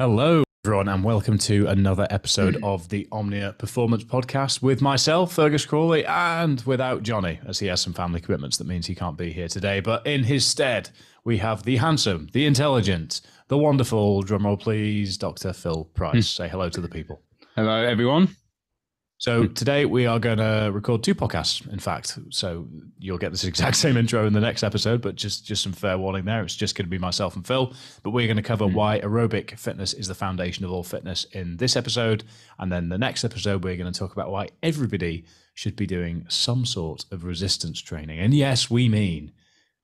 Hello, everyone, and welcome to another episode of the OMNIA Performance Podcast with myself, Fergus Crawley, and without Johnny, as he has some family commitments. That means he can't be here today. But in his stead, we have the handsome, the intelligent, the wonderful, drumroll please, Dr. Phil Price. Say hello to the people. Hello, everyone. So today we are going to record two podcasts, in fact. So you'll get this exact same intro in the next episode, but just some fair warning there. It's just going to be myself and Phil. But we're going to cover why aerobic fitness is the foundation of all fitness in this episode. And then the next episode, we're going to talk about why everybody should be doing some sort of resistance training. And yes, we mean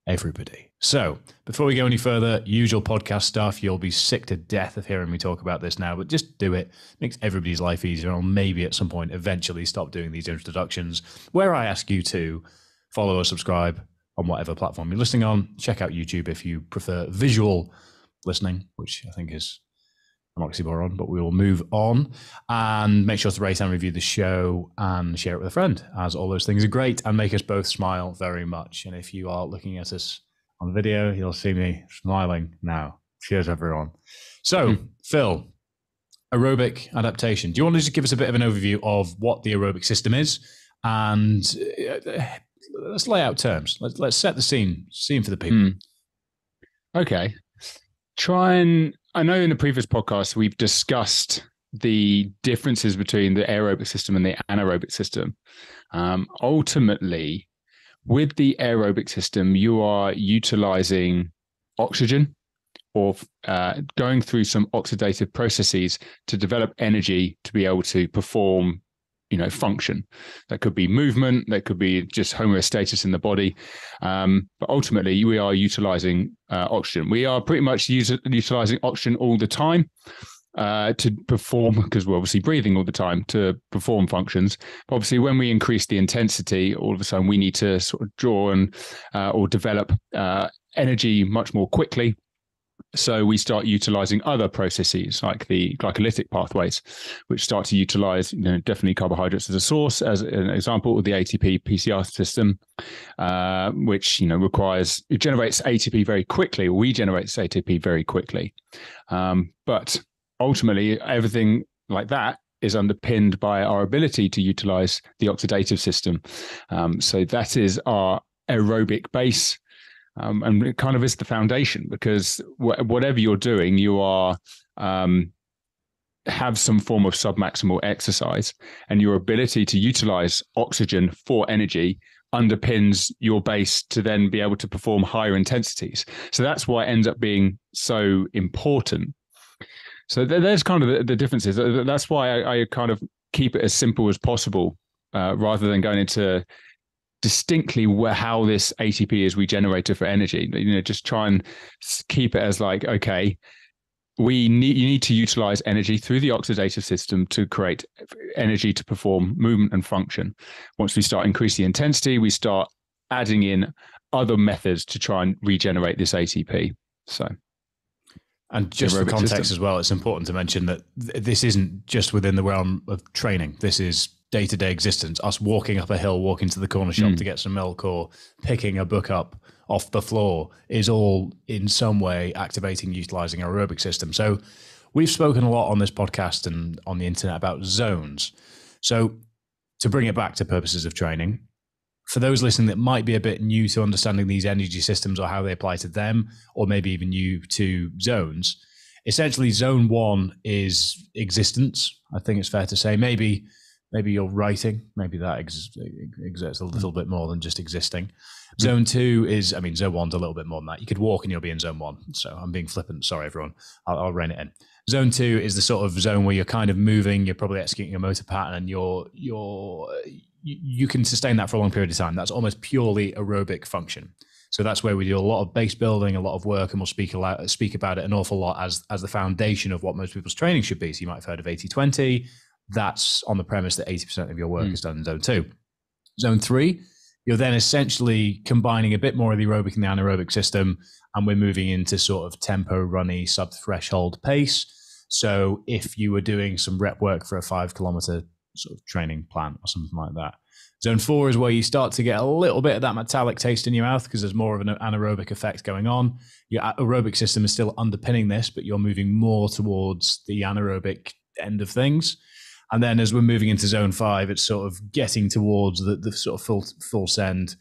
everybody. So before we go any further, usual podcast stuff. You'll be sick to death of hearing me talk about this now, but just do it. It makes everybody's life easier. I'll maybe at some point eventually stop doing these introductions where I ask you to follow or subscribe on whatever platform you're listening on. Check out YouTube if you prefer visual listening, which I think is an oxymoron, but we will move on. And make sure to rate and review the show and share it with a friend, as all those things are great and make us both smile very much. And if you are looking at us on video, you'll see me smiling now. Cheers, everyone. So, Phil, aerobic adaptation. Do you want to just give us a bit of an overview of what the aerobic system is? And let's lay out terms. Let's set the scene for the people. Okay. I know in the previous podcast, we've discussed the differences between the aerobic system and the anaerobic system. Ultimately, with the aerobic system, you are utilizing oxygen or going through some oxidative processes to develop energy to be able to perform, function. That could be movement, that could be just homeostasis in the body. But ultimately, we are utilizing oxygen. We are pretty much utilizing oxygen all the time to perform, because we're obviously breathing all the time to perform functions. But obviously, when we increase the intensity, all of a sudden we need to sort of draw and or develop energy much more quickly. So we start utilizing other processes like the glycolytic pathways, which start to utilize, definitely carbohydrates as a source. As an example, with the ATP PCR system, which it generates ATP very quickly. We generate ATP very quickly, but ultimately, everything like that is underpinned by our ability to utilize the oxidative system. So that is our aerobic base. And it kind of is the foundation, because whatever you're doing, you are have some form of submaximal exercise, and your ability to utilize oxygen for energy underpins your base to then be able to perform higher intensities. So that's why it ends up being so important. So there's kind of the differences. That's why I kind of keep it as simple as possible, rather than going into distinctly how this ATP is regenerated for energy. Just try and keep it as like, okay, you need to utilize energy through the oxidative system to create energy to perform movement and function. Once we start increasing the intensity, we start adding in other methods to try and regenerate this ATP. So, and just for context as well, it's important to mention that this isn't just within the realm of training. This is day-to-day existence, us walking up a hill, walking to the corner shop to get some milk, or picking a book up off the floor, is all in some way activating, utilizing our aerobic system. So we've spoken a lot on this podcast and on the internet about zones. So to bring it back to purposes of training, for those listening that might be a bit new to understanding these energy systems or how they apply to them, or maybe even new to zones, essentially zone 1 is existence. I think it's fair to say. Maybe you're writing, maybe that exerts a little bit more than just existing. Zone 2 is, zone 1's a little bit more than that. You could walk and you'll be in zone 1. So I'm being flippant. Sorry, everyone. I'll rein it in. Zone 2 is the sort of zone where you're kind of moving, you're probably executing a motor pattern, and you can sustain that for a long period of time. That's almost purely aerobic function. So that's where we do a lot of base building, a lot of work, and we'll speak about it an awful lot as the foundation of what most people's training should be. So you might have heard of 80-20. That's on the premise that 80% of your work is done in zone 2. Zone 3, you're then essentially combining a bit more of the aerobic and the anaerobic system, and we're moving into sort of tempo, runny, sub-threshold pace. So if you were doing some rep work for a 5 kilometer sort of training plan or something like that. Zone 4 is where you start to get a little bit of that metallic taste in your mouth because there's more of an anaerobic effect going on. Your aerobic system is still underpinning this, but you're moving more towards the anaerobic end of things. And then as we're moving into zone 5, it's sort of getting towards the sort of full send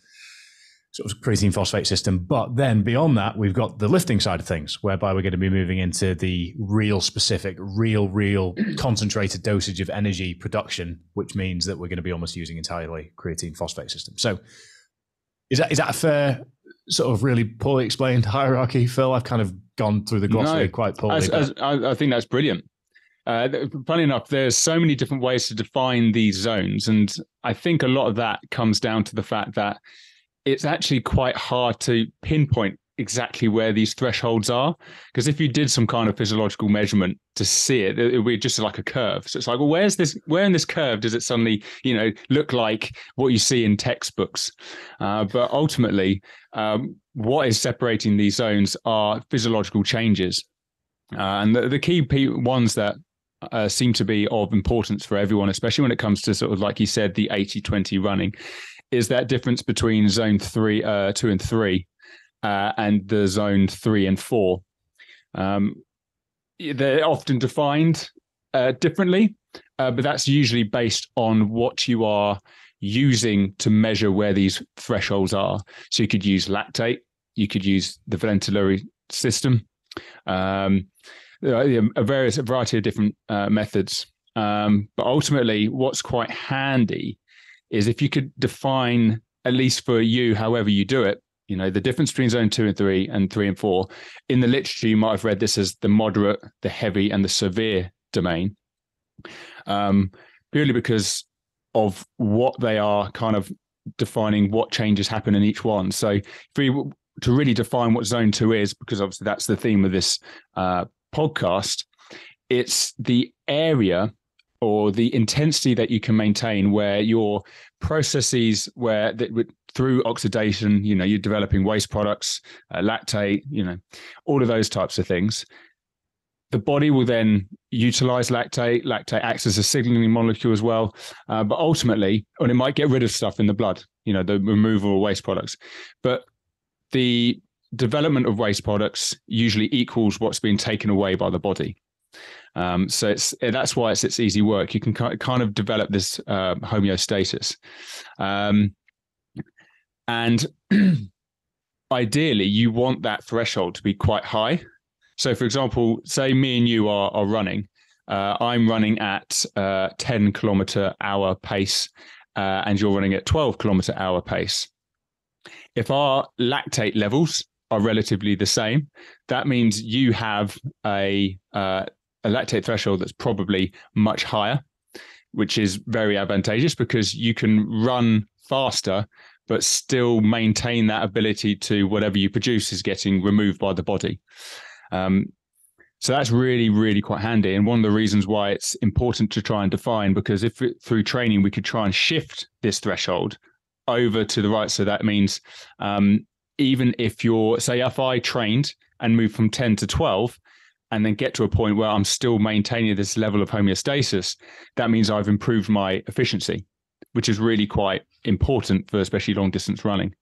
sort of creatine phosphate system. But then beyond that, we've got the lifting side of things, whereby we're going to be moving into the real specific, real concentrated dosage of energy production, which means that we're going to be almost using entirely creatine phosphate system. So is that a fair sort of really poorly explained hierarchy, Phil? I've kind of gone through the glossary quite poorly. I think that's brilliant. Funny enough, there's so many different ways to define these zones. And I think a lot of that comes down to the fact that it's actually quite hard to pinpoint exactly where these thresholds are. Because if you did some kind of physiological measurement to see it, it would be just like a curve. So it's like, well, where in this curve does it suddenly, look like what you see in textbooks? But ultimately, what is separating these zones are physiological changes. And the key ones that seem to be of importance for everyone, especially when it comes to sort of, like you said, the 80-20 running, is that difference between zone 2 and 3 and the zone 3 and 4. They're often defined differently, but that's usually based on what you are using to measure where these thresholds are. So you could use lactate, you could use the ventilatory system, a variety of different methods. But ultimately, what's quite handy is if you could define, at least for you, however you do it, the difference between zone 2 and 3 and 3 and 4. In the literature, you might have read this as the moderate, the heavy, and the severe domain, purely because of what they are kind of defining what changes happen in each one. So to really define what zone 2 is, because obviously that's the theme of this podcast, it's the area or the intensity that you can maintain where your processes, through oxidation, you're developing waste products, lactate, all of those types of things. The body will then utilize lactate. Lactate acts as a signaling molecule as well. But ultimately, and it might get rid of stuff in the blood, the removal of waste products. But the development of waste products usually equals what's being taken away by the body. So that's why it's easy work. You can kind of develop this homeostasis. And ideally, you want that threshold to be quite high. So, for example, say me and you are running. I'm running at 10 kilometer hour pace, and you're running at 12 kilometer hour pace. If our lactate levels are relatively the same, that means you have a lactate threshold that's probably much higher, which is very advantageous because you can run faster but still maintain that ability to whatever you produce is getting removed by the body. So that's really, really quite handy. And one of the reasons why it's important to try and define, because through training, we could try and shift this threshold over to the right. So that means even if if I trained and moved from 10 to 12 and then get to a point where I'm still maintaining this level of homeostasis, that means I've improved my efficiency, which is really quite important for especially long distance running.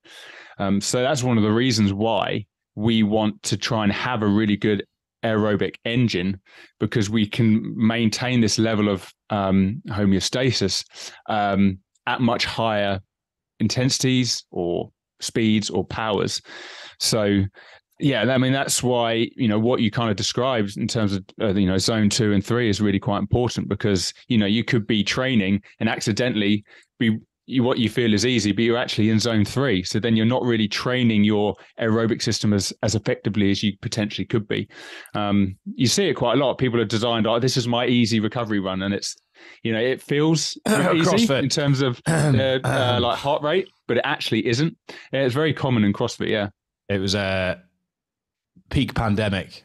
So that's one of the reasons why we want to try and have a really good aerobic engine, because we can maintain this level of homeostasis at much higher intensities or speeds or powers. So yeah, I mean, that's why, what you kind of described in terms of, zone 2 and 3 is really quite important, because, you could be training and accidentally be what you feel is easy, but you're actually in zone 3. So then you're not really training your aerobic system as effectively as you potentially could be. You see it quite a lot. People are designed, this is my easy recovery run. And it's, it feels easy in terms of like heart rate, but it actually isn't. It's very common in CrossFit. Yeah. It was peak pandemic.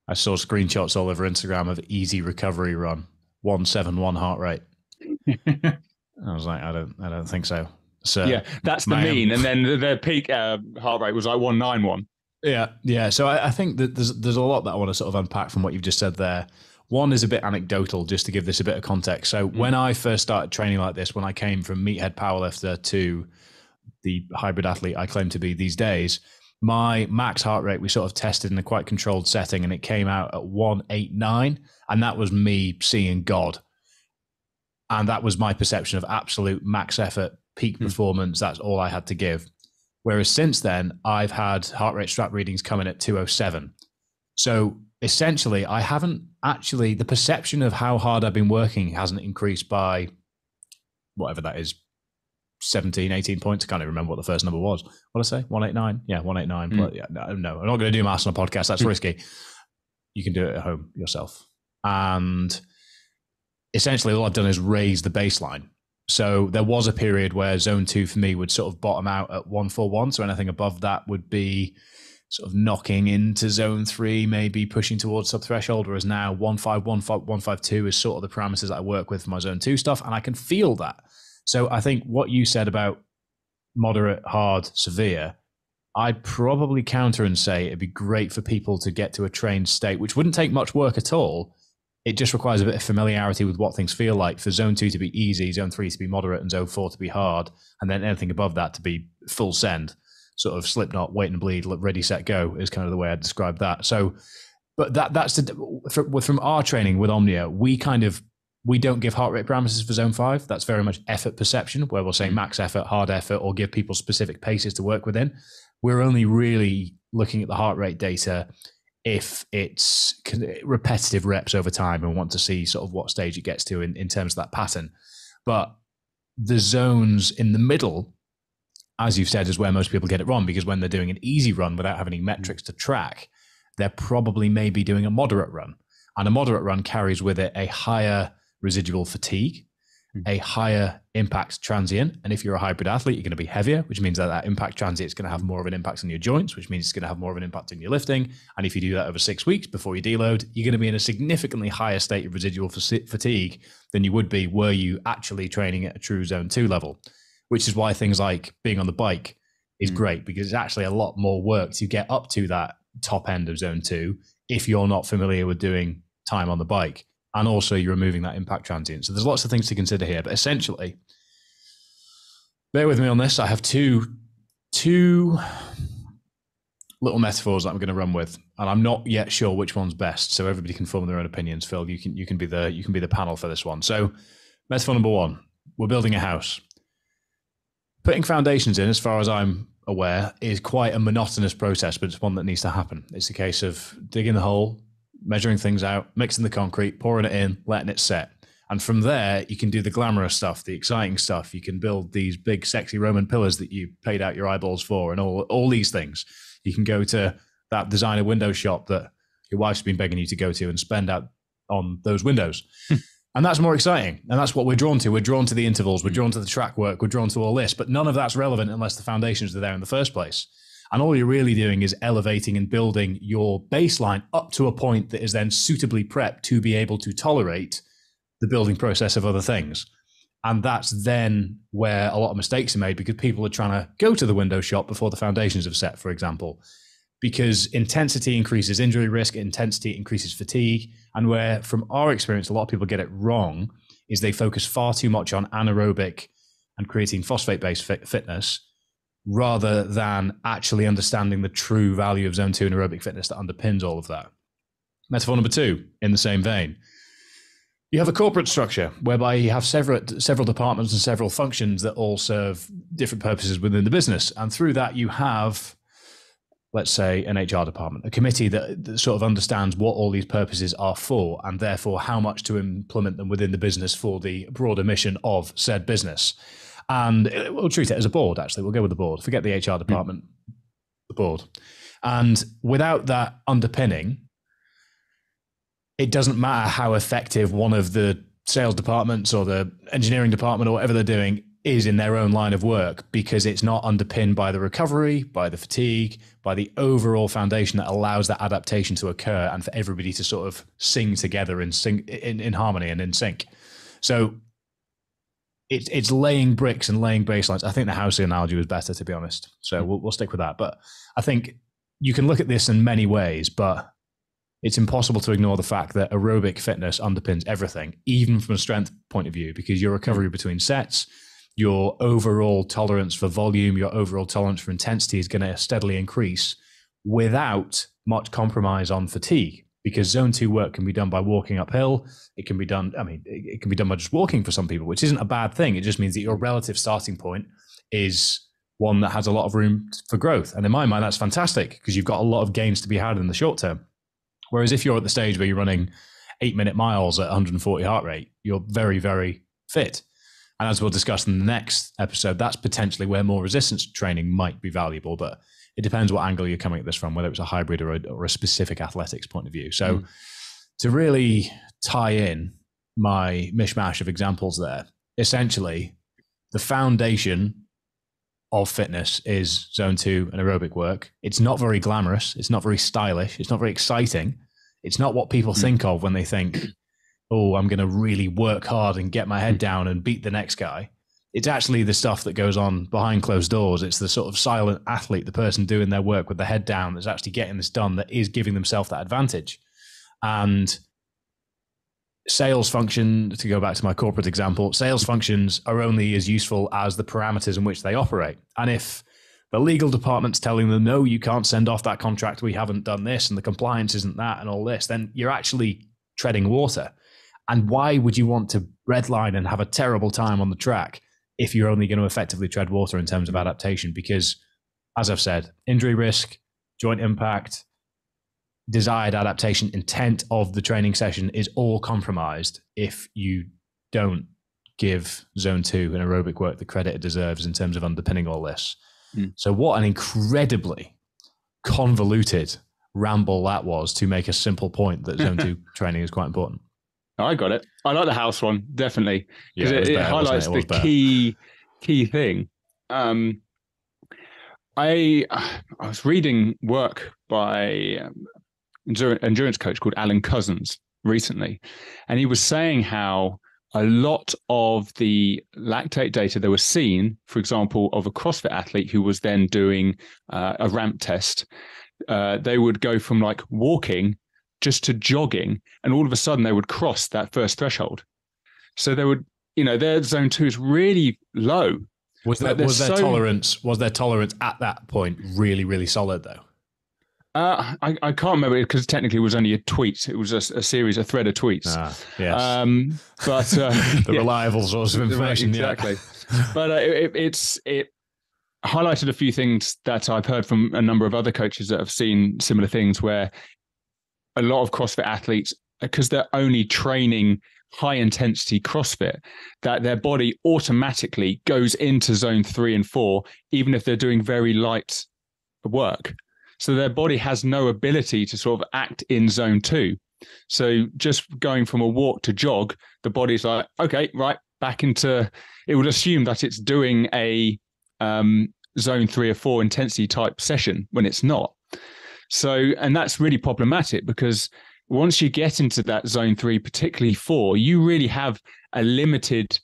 I saw screenshots all over Instagram of easy recovery run, 171 heart rate. I was like, I don't think so. So yeah, that's the mean, and then the peak heart rate was like 191. Yeah. So I think that there's a lot that I want to sort of unpack from what you've just said there. One is a bit anecdotal, just to give this a bit of context. So when I first started training like this, when I came from meathead powerlifter to the hybrid athlete I claim to be these days, my max heart rate we sort of tested in a quite controlled setting, and it came out at 189, and that was me seeing God. And that was my perception of absolute max effort, peak performance. That's all I had to give. Whereas since then, I've had heart rate strap readings coming at 207. So essentially, I haven't actually, the perception of how hard I've been working hasn't increased by whatever that is, 17, 18 points. I can't even remember what the first number was. What did I say? 189? Yeah, 189. But yeah, no, I'm not going to do maths on a podcast. That's risky. You can do it at home yourself. And essentially, all I've done is raise the baseline. So there was a period where zone 2 for me would sort of bottom out at 141. So anything above that would be sort of knocking into zone 3, maybe pushing towards sub-threshold, whereas now 15152 is sort of the parameters that I work with for my zone 2 stuff, and I can feel that. So I think what you said about moderate, hard, severe, I'd probably counter and say it'd be great for people to get to a trained state, which wouldn't take much work at all. It just requires a bit of familiarity with what things feel like, for zone 2 to be easy, zone 3 to be moderate, and zone 4 to be hard, and then anything above that to be full send. Sort of slipknot, wait and bleed, ready, set, go is kind of the way I describe that. So, but that's from our training with OMNIA, we don't give heart rate parameters for zone 5. That's very much effort perception, where we'll say max effort, hard effort, or give people specific paces to work within. We're only really looking at the heart rate data if it's repetitive reps over time and want to see sort of what stage it gets to in terms of that pattern. But the zones in the middle, as you've said, is where most people get it wrong, because when they're doing an easy run without having any metrics to track, they're probably maybe doing a moderate run. And a moderate run carries with it a higher residual fatigue, a higher impact transient. And if you're a hybrid athlete, you're going to be heavier, which means that impact transient is going to have more of an impact on your joints, which means it's going to have more of an impact on your lifting. And if you do that over 6 weeks before you deload, you're going to be in a significantly higher state of residual fatigue than you would be were you actually training at a true zone 2 level. Which is why things like being on the bike is great, because it's actually a lot more work to get up to that top end of zone 2 if you're not familiar with doing time on the bike. And also you're removing that impact transient. So there's lots of things to consider here. But essentially, bear with me on this. I have two little metaphors that I'm going to run with, and I'm not yet sure which one's best. So everybody can form their own opinions. Phil, you can be the panel for this one. So metaphor number 1, we're building a house. Putting foundations in, as far as I'm aware, is quite a monotonous process, but it's one that needs to happen. It's a case of digging the hole, measuring things out, mixing the concrete, pouring it in, letting it set. And from there, you can do the glamorous stuff, the exciting stuff. You can build these big, sexy Roman pillars that you paid out your eyeballs for, and all these things. You can go to that designer window shop that your wife's been begging you to go to and spend out on those windows. And that's more exciting. And that's what we're drawn to. We're drawn to the intervals. We're drawn to the track work. We're drawn to all this. But none of that's relevant unless the foundations are there in the first place. And all you're really doing is elevating and building your baseline up to a point that is then suitably prepped to be able to tolerate the building process of other things. And that's then where a lot of mistakes are made, because people are trying to go to the window shop before the foundations have set, for example. Because intensity increases injury risk, intensity increases fatigue. And where, from our experience, a lot of people get it wrong is they focus far too much on anaerobic and creatine phosphate-based fitness rather than actually understanding the true value of zone 2 anaerobic fitness that underpins all of that. Metaphor number 2, in the same vein. You have a corporate structure whereby you have several departments and several functions that all serve different purposes within the business. And through that, you have, let's say, an HR department, a committee that sort of understands what all these purposes are for, and therefore how much to implement them within the business for the broader mission of said business. And we'll treat it as a board, actually. We'll go with the board. Forget the HR department, the board. And without that underpinning, it doesn't matter how effective one of the sales departments or the engineering department or whatever they're doing is in their own line of work, because it's not underpinned by the recovery, by the fatigue, by the overall foundation that allows that adaptation to occur and for everybody to sort of sing together in harmony and in sync. So it's laying bricks and laying baselines. I think the housing analogy was better, to be honest. So we'll stick with that. But I think you can look at this in many ways, but it's impossible to ignore the fact that aerobic fitness underpins everything, even from a strength point of view, because your recovery between sets, your overall tolerance for volume, your overall tolerance for intensity is going to steadily increase without much compromise on fatigue, because zone 2 work can be done by walking uphill. It can be done, it can be done by just walking for some people, which isn't a bad thing. It just means that your relative starting point is one that has a lot of room for growth. And in my mind, that's fantastic, because you've got a lot of gains to be had in the short term. Whereas if you're at the stage where you're running 8-minute miles at 140 heart rate, you're very, very fit. And as we'll discuss in the next episode, that's potentially where more resistance training might be valuable, but it depends what angle you're coming at this from, whether it's a hybrid or a specific athletics point of view. So to really tie in my mishmash of examples there, essentially the foundation of fitness is zone 2 and aerobic work. It's not very glamorous. It's not very stylish. It's not very exciting. It's not what people think of when they think, oh, I'm going to really work hard and get my head down and beat the next guy. It's actually the stuff that goes on behind closed doors. It's the sort of silent athlete, the person doing their work with the head down, that's actually getting this done, that is giving themselves that advantage. And sales function, to go back to my corporate example, sales functions are only as useful as the parameters in which they operate. And if the legal department's telling them, no, you can't send off that contract, we haven't done this, and the compliance isn't that, and all this, then you're actually treading water. And why would you want to redline and have a terrible time on the track if you're only going to effectively tread water in terms of adaptation? Because, as I've said, injury risk, joint impact, desired adaptation, intent of the training session is all compromised if you don't give zone 2 and aerobic work the credit it deserves in terms of underpinning all this. So what an incredibly convoluted ramble that was to make a simple point that zone 2 training is quite important. I got it. I like the house one, definitely, because it highlights the key thing. I was reading work by endurance coach called Alan Cousins recently, and he was saying how a lot of the lactate data that was seen, for example, of a CrossFit athlete who was then doing a ramp test, they would go from like walking just to jogging, and all of a sudden they would cross that first threshold. So they would, their zone 2 is really low. Was their tolerance at that point really, really solid though? I can't remember, because technically it was only a tweet. It was a thread of tweets. Yes. But the reliable source of information. Exactly. But it highlighted a few things that I've heard from a number of other coaches that have seen similar things, where a lot of CrossFit athletes, because they're only training high intensity CrossFit, that their body automatically goes into zone 3 and 4, even if they're doing very light work. So their body has no ability to sort of act in zone 2. So just going from a walk to jog, the body's like, okay, right, back into, it would assume that it's doing a zone 3 or 4 intensity type session when it's not. So, and that's really problematic, because once you get into that zone 3, particularly 4, you really have a limited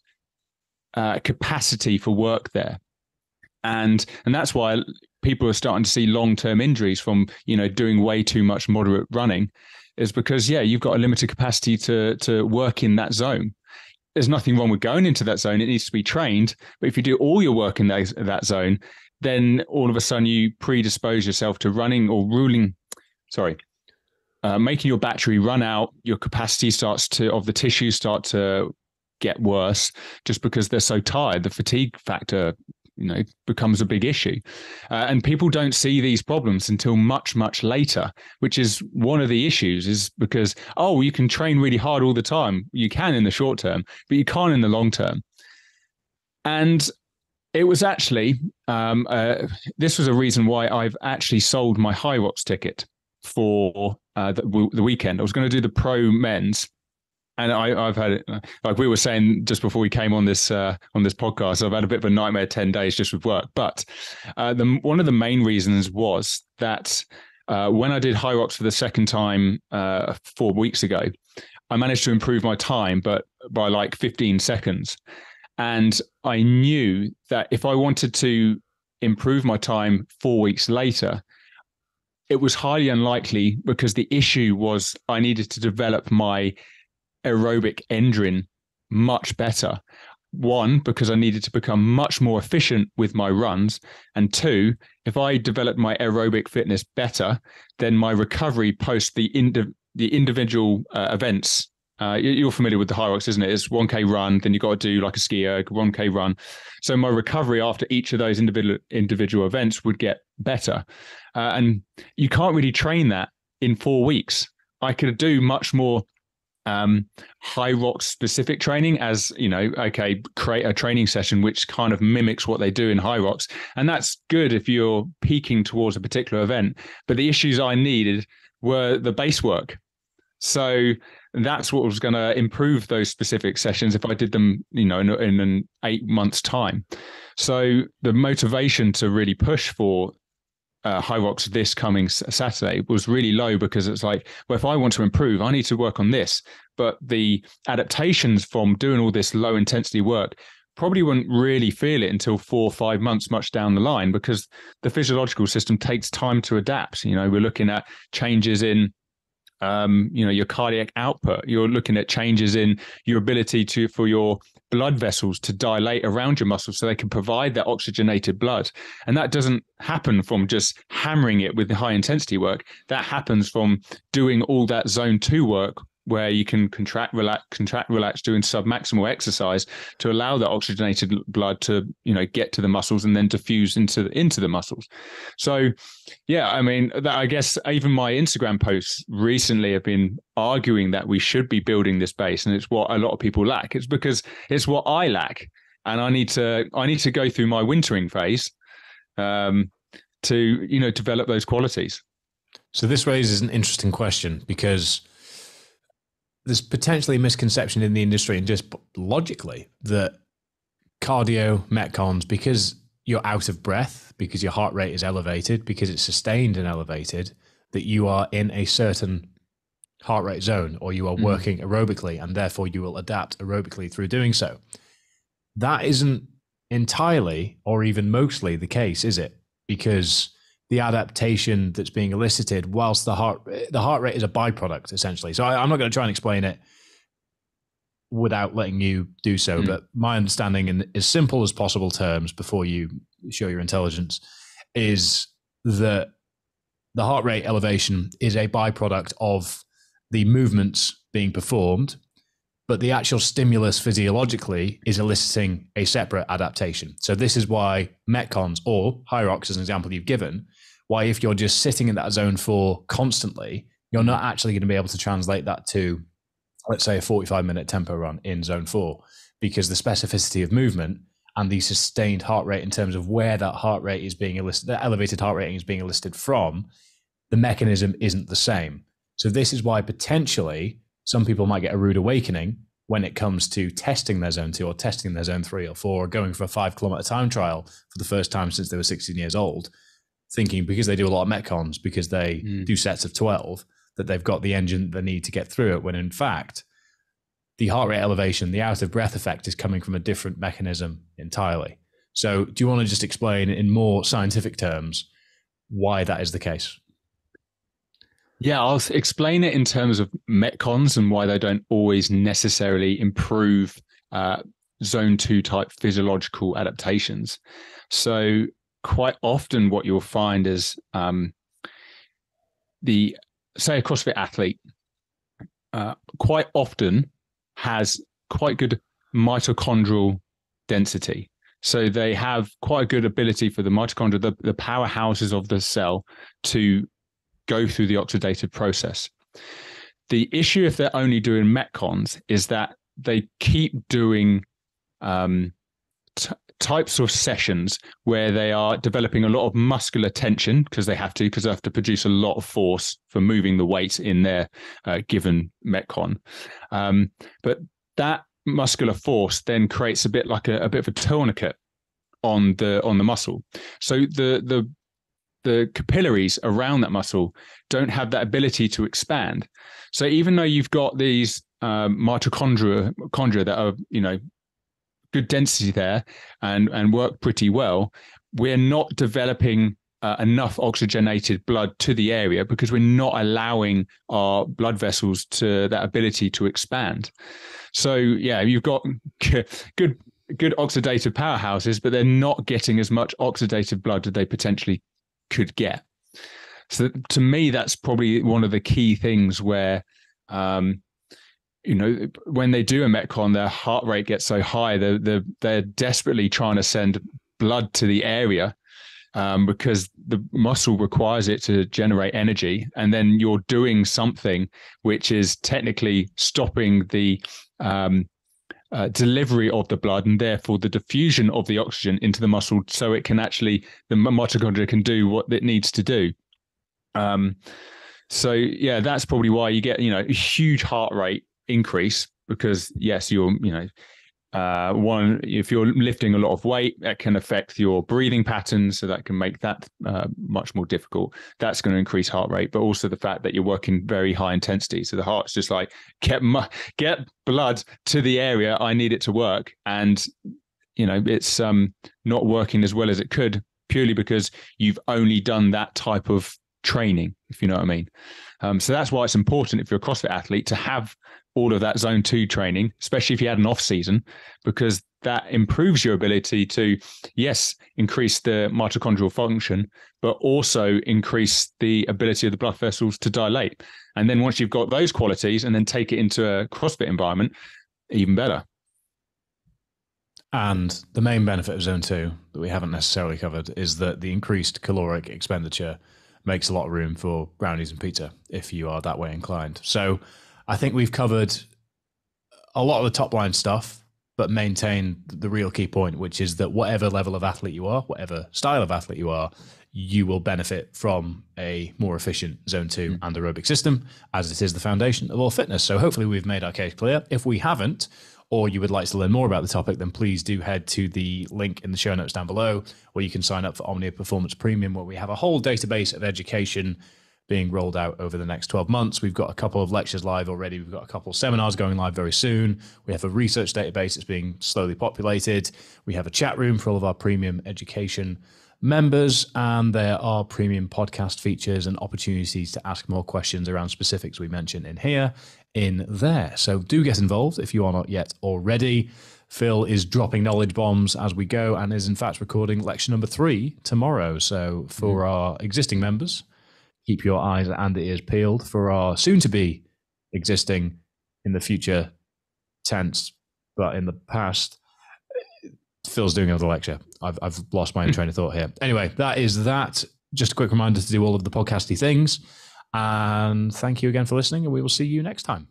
capacity for work there. And that's why people are starting to see long-term injuries from, doing way too much moderate running, is because, you've got a limited capacity to work in that zone. There's nothing wrong with going into that zone. It needs to be trained. But if you do all your work in that zone, then all of a sudden you predispose yourself to making your battery run out. Your capacity of the tissue start to get worse, just because they're so tired. The fatigue factor, becomes a big issue. And people don't see these problems until much, much later, which is one of the issues, is because, you can train really hard all the time. You can in the short term, but you can't in the long term. And it was actually, this was a reason why I've actually sold my High Rocks ticket for the weekend. I was going to do the pro men's, and I've had it, like we were saying just before we came on this podcast, I've had a bit of a nightmare 10 days just with work. But one of the main reasons was that when I did High Rocks for the second time 4 weeks ago, I managed to improve my time, but by like 15 seconds. And I knew that if I wanted to improve my time 4 weeks later, it was highly unlikely because the issue was I needed to develop my aerobic engine much better. One, because I needed to become much more efficient with my runs. And two, if I developed my aerobic fitness better, then my recovery post the individual events. You're familiar with the Hyrox, isn't it? It's 1K run, then you've got to do like a ski erg, 1K run. So my recovery after each of those individual events would get better. And you can't really train that in 4 weeks. I could do much more Hyrox specific training, as you know, okay, create a training session which kind of mimics what they do in Hyrox, and that's good if you're peaking towards a particular event. But the issues I needed were the base work, so that's what was going to improve those specific sessions if I did them, you know, in an 8 months time. So the motivation to really push for Hyrox this coming Saturday was really low, because it's like, well, if I want to improve, I need to work on this. But the adaptations from doing all this low intensity work probably wouldn't really feel it until 4 or 5 months much down the line, because the physiological system takes time to adapt. You know, we're looking at changes in you know, your cardiac output. You're looking at changes in your ability for your blood vessels to dilate around your muscles so they can provide that oxygenated blood. And that doesn't happen from just hammering it with the high intensity work. That happens from doing all that zone 2 work, where you can contract, relax, doing submaximal exercise to allow that oxygenated blood to, you know, get to the muscles and then diffuse into the muscles. So, yeah, I mean, I guess even my Instagram posts recently have been arguing that we should be building this base, and it's what a lot of people lack. It's because it's what I lack, and I need to go through my wintering phase to, you know, develop those qualities. So this raises an interesting question, because there's potentially a misconception in the industry and just logically that cardio metcons, because you're out of breath, because your heart rate is elevated, because it's sustained and elevated, that you are in a certain heart rate zone, or you are working aerobically, and therefore you will adapt aerobically through doing so. That isn't entirely or even mostly the case, is it? Because the adaptation that's being elicited, whilst the heart rate is a byproduct, essentially. So I'm not going to try and explain it without letting you do so, but my understanding in as simple as possible terms before you show your intelligence is that the heart rate elevation is a byproduct of the movements being performed, but the actual stimulus physiologically is eliciting a separate adaptation. So this is why metcons, or Hyrox as an example you've given, why if you're just sitting in that zone 4 constantly, you're not actually going to be able to translate that to, let's say, a 45-minute tempo run in zone 4, because the specificity of movement and the sustained heart rate in terms of where that heart rate is being elicited, the elevated heart rating is being elicited from, the mechanism isn't the same. So this is why potentially some people might get a rude awakening when it comes to testing their zone 2 or testing their zone 3 or 4, or going for a 5-kilometer time trial for the first time since they were 16 years old, thinking because they do a lot of metcons, because they do sets of 12, that they've got the engine they need to get through it, when in fact, the heart rate elevation, the out of breath effect, is coming from a different mechanism entirely. So do you want to just explain in more scientific terms why that is the case? Yeah, I'll explain it in terms of metcons and why they don't always necessarily improve zone 2 type physiological adaptations. So quite often what you'll find is say a CrossFit athlete quite often has quite good mitochondrial density. So they have quite a good ability for the mitochondria, the powerhouses of the cell, to go through the oxidative process. The issue if they're only doing metcons is that they keep doing types of sessions where they are developing a lot of muscular tension, because they have to produce a lot of force for moving the weight in their given metcon. But that muscular force then creates a bit like a bit of a tourniquet on the muscle. So the capillaries around that muscle don't have that ability to expand. So even though you've got these mitochondria that are, you know, good density there and work pretty well, we're not developing enough oxygenated blood to the area, because we're not allowing our blood vessels to that ability to expand. So yeah, you've got good oxidative powerhouses, but they're not getting as much oxidative blood as they potentially could get. So to me, that's probably one of the key things where, when they do a Metcon, their heart rate gets so high, they're desperately trying to send blood to the area, because the muscle requires it to generate energy. And then you're doing something which is technically stopping the delivery of the blood, and therefore the diffusion of the oxygen into the muscle, so it can actually, the mitochondria can do what it needs to do. So yeah, that's probably why you get, a huge heart rate increase, because yes, you're, if you're lifting a lot of weight, that can affect your breathing patterns, so that can make that much more difficult. That's going to increase heart rate, but also the fact that you're working very high intensity. So the heart's just like, get blood to the area I need it to work. And, it's not working as well as it could, purely because you've only done that type of training, if you know what I mean. So that's why it's important, if you're a CrossFit athlete, to have all of that zone 2 training, especially if you had an off season, because that improves your ability to, yes, increase the mitochondrial function, but also increase the ability of the blood vessels to dilate. And then once you've got those qualities and then take it into a CrossFit environment, even better. And the main benefit of zone 2 that we haven't necessarily covered is that the increased caloric expenditure makes a lot of room for brownies and pizza if you are that way inclined. So I think we've covered a lot of the top line stuff, but maintain the real key point, which is that whatever level of athlete you are, whatever style of athlete you are, you will benefit from a more efficient zone 2 and aerobic system, as it is the foundation of all fitness. So hopefully we've made our case clear. If we haven't, or you would like to learn more about the topic, then please do head to the link in the show notes down below, where you can sign up for OMNIA Performance Premium, where we have a whole database of education being rolled out over the next 12 months. We've got a couple of lectures live already. We've got a couple of seminars going live very soon. We have a research database that's being slowly populated. We have a chat room for all of our premium education members, and there are premium podcast features and opportunities to ask more questions around specifics we mentioned in here, in there. So do get involved if you are not yet already. Phil is dropping knowledge bombs as we go, and is in fact recording lecture number 3 tomorrow. So for our existing members, keep your eyes and ears peeled. For our soon-to-be existing, in the future tense, but in the past, Phil's doing another lecture. I've lost my own train of thought here. Anyway, that is that. Just a quick reminder to do all of the podcasty things. And thank you again for listening, and we will see you next time.